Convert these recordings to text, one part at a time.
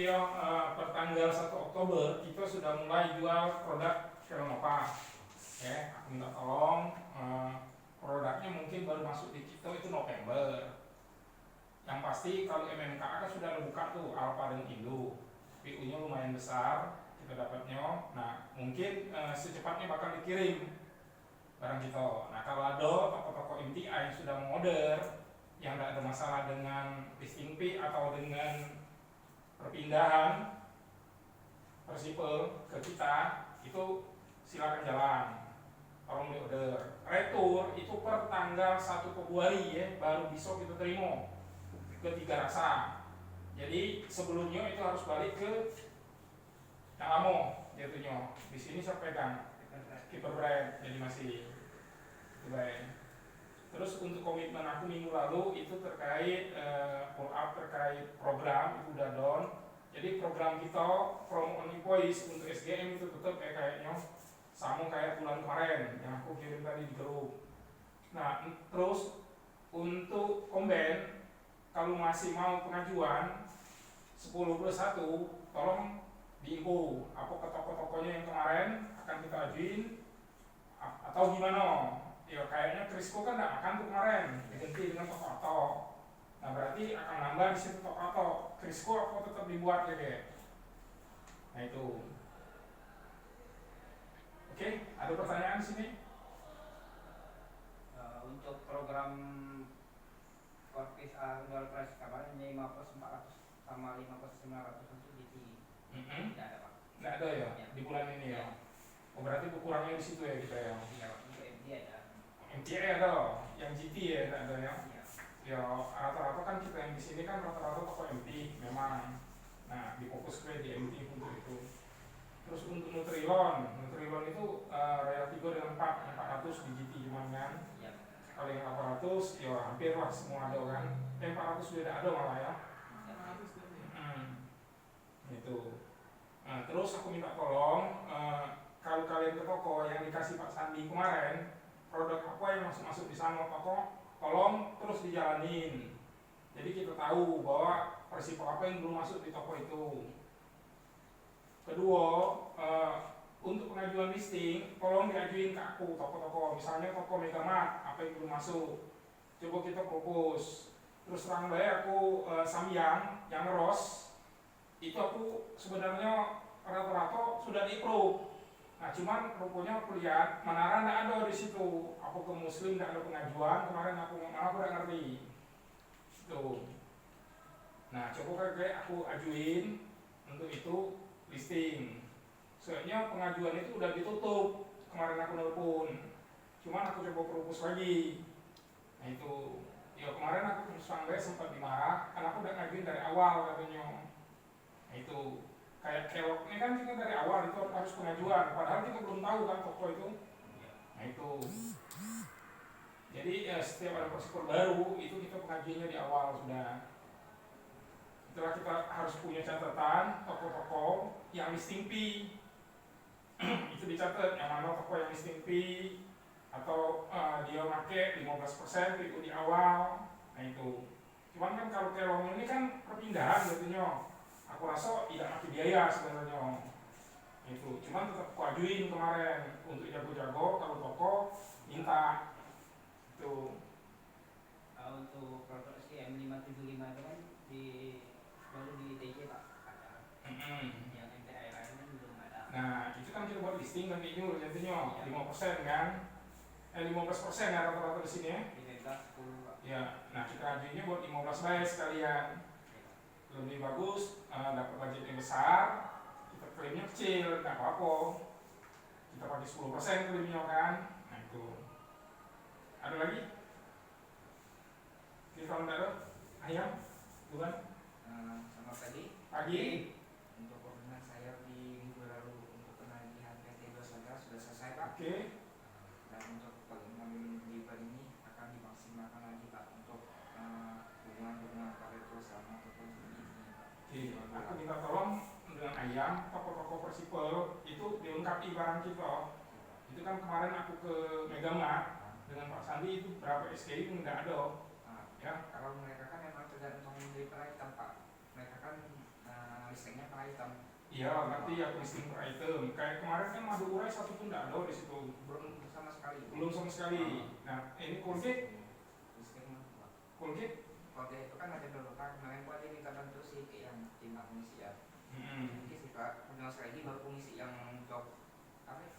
ya pertanggal 1 Oktober kita sudah mulai jual produk Kelonova. Ya, aku minta tolong produknya mungkin baru masuk di kita itu November. Yang pasti kalau MMKA kan sudah ada buka tuh Alfa dan Indo. PU-nya lumayan besar kita dapatnya. Nah, mungkin secepatnya bakal dikirim barang kita. Nah, kalau ada toko-toko MTI yang sudah order, yang tidak ada masalah dengan listing fee atau dengan perpindahan Persipel ke kita, itu silakan jalan, tolong di order. Retur itu per tanggal 1 Februari ya, baru besok kita terima ke 3 rasa. Jadi sebelumnya itu harus balik ke yang lama jatuhnya. Di sini saya pegang Keeper Brand, jadi masih baik. Terus untuk komitmen aku minggu lalu itu terkait follow up terkait program itu udah down. Jadi program kita promo on invoice untuk SGM itu tetap kayaknya sama kayak bulan kemarin yang aku kirim tadi di grup. Nah, terus untuk Komben kalau masih mau pengajuan 10+1 tolong diinfo apa ke toko-tokonya yang kemarin akan kita ajuin atau gimana. Ya kayaknya Crisco kan nggak akan tuh kemarin diganti dengan toko Ato. Nah berarti akan nambah di situ toko Ato. Crisco apa tetap dibuat ya kayak. Nah itu. Oke, ada pertanyaan di sini? Untuk program Corpus Dual Price kemarin 5+400 sama 5+900 itu GT. Tidak ada Pak. Nggak ada ya? Di bulan ini ya. Oh berarti kurangnya di situ ya kita ya. Iya Pak. Untuk MT ada. MTA ada, yang GT ya nggak ada ya. Iya. Ya rata-rata kan kita yang di sini kan rata-rata toko MT memang. Nah difokus ke di MT untuk itu. Terus untuk Nutrilon itu Royal Tigo dengan 400 di GT cuman kan. Iya. Kalau yang 800 ya hampir lah semua ada kan. Yang 400 sudah ada malah ya. Itu. Nah, terus aku minta tolong kalau kalian ke toko yang dikasih Pak Sandi kemarin, produk apa yang masuk di sana toko, tolong terus dijalanin. Jadi kita tahu bahwa Persipol apa yang belum masuk di toko itu. Kedua, untuk pengajuan listing, tolong diajuin ke aku toko-toko. Misalnya toko Megamart, apa yang belum masuk, coba kita propose. Terus terang baik aku Samyang yang Ros, itu aku sebenarnya rata-rata sudah di-approve. Nah cuman rupanya aku lihat Menara nggak ada di situ. Aku ke Muslim nggak ada pengajuan. Kemarin aku nggak ngerti. Tuh. Nah coba kayak aku ajuin untuk itu listing. Soalnya pengajuan itu udah ditutup. Kemarin aku nelpon. Cuman aku coba propose lagi. Nah itu. Ya kemarin aku sampai sempat dimarah karena aku udah ngajuin dari awal katanya. Nah itu. Kayak Kelok ini kan kita dari awal itu harus pengajuan, padahal kita belum tahu kan toko itu. Nah itu. Jadi ya, setiap ada Persipol baru itu kita pengajuannya di awal sudah. Itulah kita harus punya catatan toko-toko yang listing fee itu dicatat yang mana toko yang listing fee atau dia pakai 15% itu di awal. Nah itu. Cuman kan kalau Kelong ini kan perpindahan jadinya. Aku rasa tidak pakai biaya sebenarnya itu, cuman tetap aku ajuin kemarin untuk jago-jago kalau toko minta itu. Untuk produk M575 itu kan baru di TJ Pak ada. Yang MTI lain kan belum ada. Nah itu kan kita buat listing kan ini jadinya 5% kan, 15% ya rata-rata di sini ya. 15-10 Pak. Ya, nah kita ajuinnya buat 15 baik sekalian. Lebih bagus, dapat budget yang besar, kita klaimnya kecil, nggak apa-apa. Kita pakai 10% klaimnya kan. Nah itu. Ada lagi? Di tahun baru? Ayam? Bukan? Sama tadi. Pagi? Untuk orderan saya di minggu lalu untuk penagihan PT 2 sudah selesai Pak. Oke. Dan untuk pengembangan deliver ini akan dimaksimalkan lagi Pak untuk hubungan karya sama ataupun ini Pak. Oke, aku minta tolong dengan ayam, toko-toko Persipol itu dilengkapi barang kita. Itu kan kemarin aku ke Megamart dengan Pak Sandi itu berapa SKI itu nggak ada. Ya. Kalau mereka kan memang tergantung deliver item Pak. Mereka kan listnya per item. Iya, nanti aku listing per item. Kayak kemarin kan madu urai satu pun tidak ada di situ. Belum sama sekali. Belum sama sekali. Nah, ini Colgate. Colgate. Colgate itu kan ada beberapa kemarin gua dia minta bantu sih ke yang tim amunisi ya. Mungkin sih Pak, kenal sekali lagi baru pengisi yang job apa?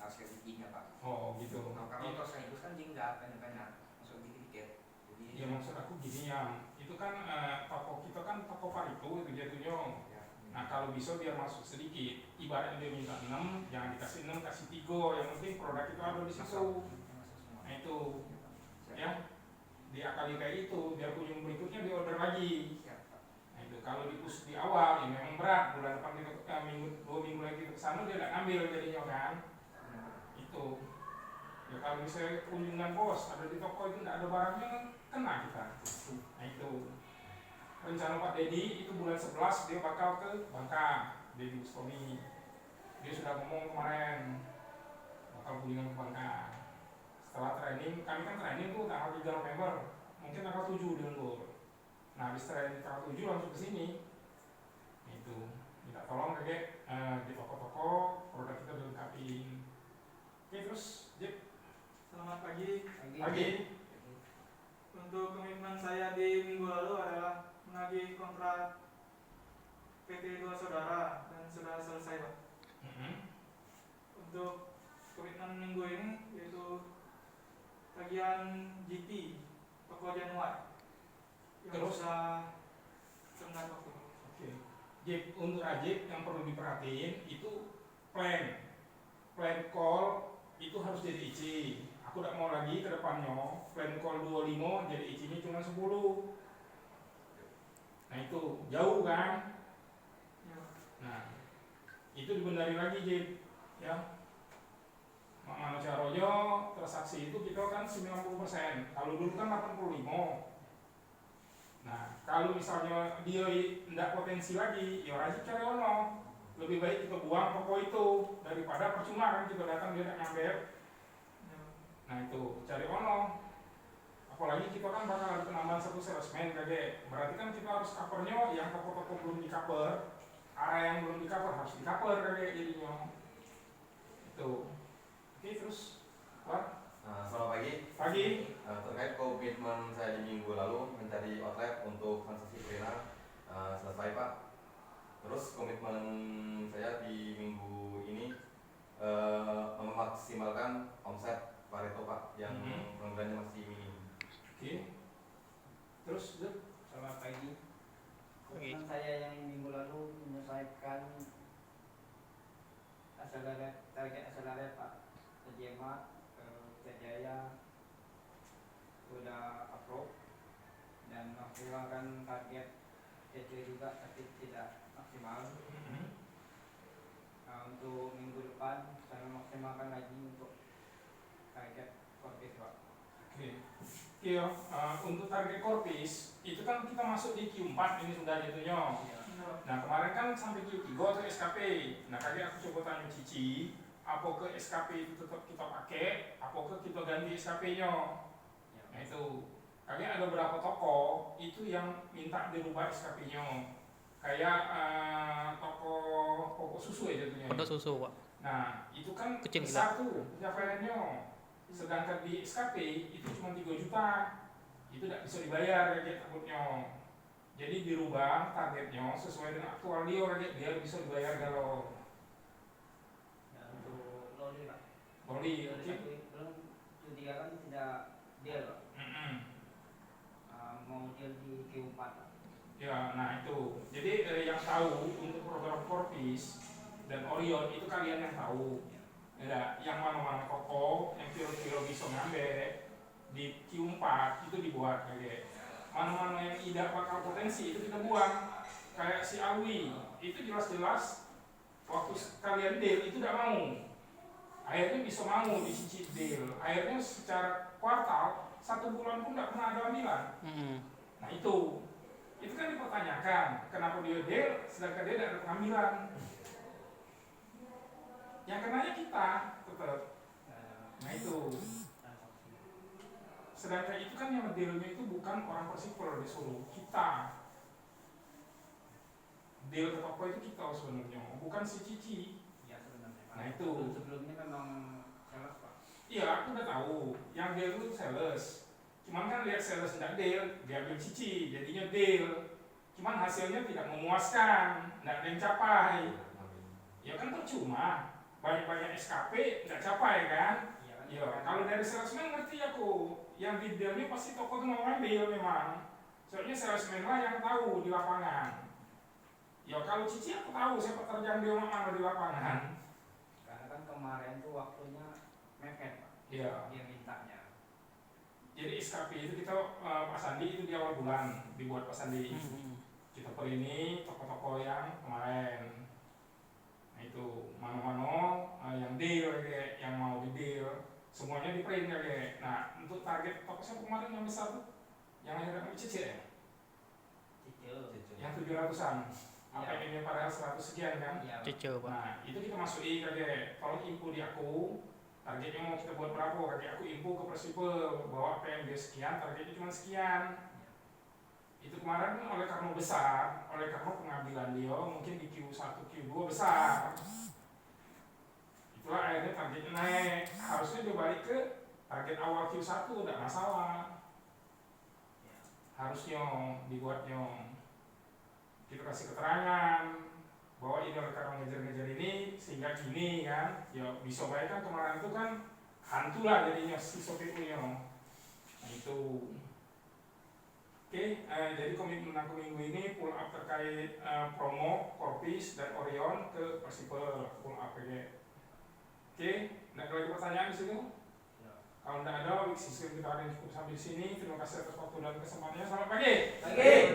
Harus kayak giginya Pak. Oh gitu. Nah, kalau untuk sekaligus kan dia nggak banyak-banyak, masuk dikit-dikit. Jadi ya maksud aku gini ya, itu kan toko kita kan toko Parito itu jatuhnya. ya, Nah kalau bisa biar masuk sedikit, ibaratnya dia minta 6, jangan dikasih 6, kasih 3, yang penting produk itu ada di situ. masuk semua. Nah itu, Siap. ya diakali kayak itu, biar kunjung berikutnya di order lagi. Siap, Pak. Nah itu kalau dipus di awal, ya memang berat, bulan depan kita minggu 2 minggu lagi ke sana dia tidak ngambil jadinya kan. Itu, ya kalau misalnya kunjungan bos ada di toko itu tidak ada barangnya, kena kita. Nah itu. Rencana Pak Dedi itu bulan 11 dia bakal ke Bangka, Dedi Bustami. Dia sudah ngomong kemarin bakal kunjungan ke Bangka. Setelah training, kami kan training tuh tanggal 3 November, mungkin tanggal 7 diundur. Nah habis training tanggal 7 langsung ke sini. Itu minta tolong kakek di toko-toko produk kita dilengkapin. Oke terus, Jep. Selamat pagi. Pagi. Untuk komitmen saya di minggu lalu adalah menagih kontrak PT Dua Saudara dan sudah selesai Pak. Untuk komitmen minggu ini yaitu tagihan GT toko Januari yang Terus? sudah tenggat waktu. Oke. Jep, untuk Ajib yang perlu diperhatiin itu plan call itu harus jadi IC. Aku tidak mau lagi ke depannya plan call 25 jadi IC-nya cuma 10. Nah itu jauh kan? Ya. Nah itu dibenerin lagi Jip ya. Manusia Rojo transaksi itu kita kan 90%. Kalau dulu kan 85. Nah kalau misalnya dia tidak potensi lagi, ya Ajib cari ono. Lebih baik kita buang toko itu daripada percuma kan kita datang dia tidak nyampe. Ya. Nah itu cari ono. Apalagi kita kan bakal ada penambahan satu salesman kakek. Berarti kan kita harus covernya yang toko-toko belum di cover, area yang belum di cover harus di cover kakek jadinya. Itu. Oke terus, Pak. Selamat pagi. Pagi. Terkait komitmen saya di minggu lalu mencari outlet untuk transaksi kuliner selesai Pak. Terus komitmen saya di minggu ini memaksimalkan omset Pareto Pak yang penggunaannya masih minim. Oke. Terus, Dut. Selamat pagi. Komitmen saya yang minggu lalu menyelesaikan target asal Pak Sejema Jaya sudah approve dan maksimalkan target TC juga tapi tidak maksimal. Nah, untuk minggu depan saya maksimalkan lagi untuk target korpis Pak. Oke. Iya, untuk target korpis itu kan kita masuk di Q4 ini sudah jatuhnya. Nah kemarin kan sampai Q3 atau SKP. Nah kakek aku coba tanya Cici, apa ke SKP itu tetap kita pakai, apa ke kita ganti SKP-nya. Nah itu, kakek ada beberapa toko itu yang minta dirubah SKP-nya. Kayak toko susu ya jatuhnya. Pondok susu Pak. Nah itu kan Kecil besar tuh pencapaiannya. Sedangkan di SKP itu cuma 3 juta. Itu tidak bisa dibayar kakek takutnya. Jadi dirubah targetnya sesuai dengan aktual dia kakek biar bisa dibayar kalau Dan untuk loli Pak. Loli. Oke. Belum Q3 kan tidak deal Pak. Mau deal di Q4 Pak. Ya, nah itu. Jadi yang tahu untuk program Korpis dan Orion itu kalian yang tahu. Ya, yang mana-mana toko yang kira-kira bisa ngambil di Q4 itu dibuat kakek. Mana-mana yang tidak bakal potensi itu kita buang. Kayak si Alwi itu jelas-jelas waktu kalian deal itu tidak mau. Akhirnya bisa mau dicicil deal. Akhirnya secara kuartal 1 bulan pun tidak pernah ada ambilan. Nah itu kan dipertanyakan kenapa dia deal sedangkan dia tidak ada pengambilan. Yang kenanya kita tetap. Nah itu. Sedangkan itu kan yang dealnya itu bukan orang Persipol disuruh kita. deal ke toko itu kita sebenarnya, bukan si Cici. Ya sebenarnya. Nah, itu. Sebelumnya memang sales pak. Iya, aku udah tahu. Yang deal itu sales. Cuman kan lihat sales tidak deal, dia ambil Cici, jadinya deal. Cuman hasilnya tidak memuaskan, tidak ada yang capai. Ya kan percuma. Banyak-banyak SKP nggak capai kan? Iya kan. Ya, kalau dari salesman ngerti aku, yang di dealnya pasti toko itu mau ambil memang. Soalnya salesman lah yang tahu di lapangan. Ya kalau Cici aku tahu siapa terjang dia mana di lapangan. Karena kan kemarin tuh waktunya mepet pak. Iya. Dia mintanya. Jadi SKP itu kita Pak Sandi itu di awal bulan dibuat Pak Sandi. Kita per ini toko-toko yang kemarin. Nah itu mano-mano yang deal kayak yang mau di deal semuanya di print kayak. Nah untuk target toko saya kemarin yang besar tuh yang akhirnya kami Cici ya. Cicil. Yang 700-an. Apa ini padahal 100 sekian kan? Iya. Cicil pak. Nah itu kita masuki kakek, tolong info di aku targetnya mau kita buat berapa, kakek aku info ke Persipel bahwa PMB sekian, targetnya cuma sekian. Itu kemarin oleh karena besar, oleh karena pengambilan dia mungkin di Q1, Q2 besar. Itulah akhirnya targetnya naik, harusnya dia balik ke target awal Q1 udah masalah. Harusnya dibuatnya kita kasih keterangan bahwa ini oleh karena ngejar-ngejar ini sehingga gini kan, ya bisa baik kan kemarin itu kan hantu lah jadinya si sopirnya. Nah itu oke, jadi komitmen aku minggu ini pull up terkait promo Corpis dan Orion ke Persipel pull up aja. Oke, tidak ada lagi pertanyaan di situ? Kalau tidak ada, week system kita ada yang cukup sampai di sini. Terima kasih atas waktu dan kesempatannya. Selamat pagi. Pagi.